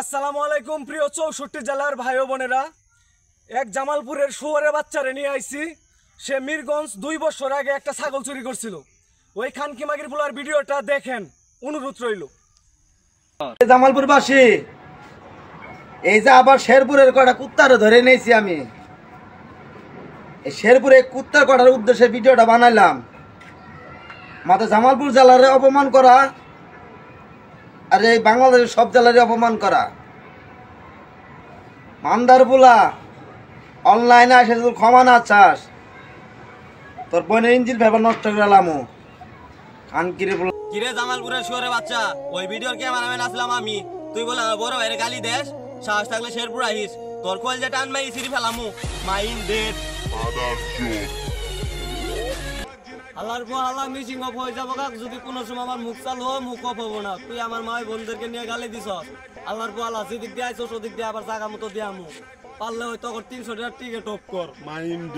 আসসালামু আলাইকুম প্রিয় 64 জেলার ভাই ও বোনেরা। এক জামালপুরের শুয়োরের বাচ্চারে নিয়ে আইছি। সে মিরগঞ্জ 2 বছর আগে একটা ছাগল চুরি করছিল। ওই খানকি মাগির পোলার ভিডিওটা দেখেন, অনুরোধ রইল। জামালপুরবাসী, এই যে আবার শেরপুরের কটা কুত্তারও ধরে নিয়েছি আমি। এই শেরপুরে কুত্তার কটার উদ্দেশ্যে ভিডিওটা বানাইলাম। মাত্র জামালপুর জেলারে অপমান করা আর এই বাংলাদেশের সব জেলারে অপমান করা। মান্দার পোলা অনলাইনে আসে তুই ক্ষমা না চাস, তোর বোনের ইঞ্জিন ফেবার নষ্ট করে লামো খানকিরে পোলা। কিরে জামালপুরের শুয়োরের বাচ্চা, ওই ভিডিওর ক্যামেরাম্যান আসলাম আমি। তুই বলে আমার বড় ভাইয়ের গালি দেশ, সাহস থাকলে শেরপুর আহিস, তোর কল যেটা আনবাই সিঁড়ি ফেলামু মাইন ডেট। আল্লাহর পর আল্লাহ মিশিং অফ হয়ে যাবো কাক, যদি কোনো সময় আমার মুখ চালু হয় মুখ অফ হবো না। তুই আমার মায়ের বোনদেরকে নিয়ে গালি দিস। আল্লাহর পর আল্লাহ যেদিক দিয়ে আইসো ওদিক দিয়ে আবার জায়গা মতো দিয়ামু। পারলে হয়তো 300 টাকার টিকিট অফ কর মাইন্ড।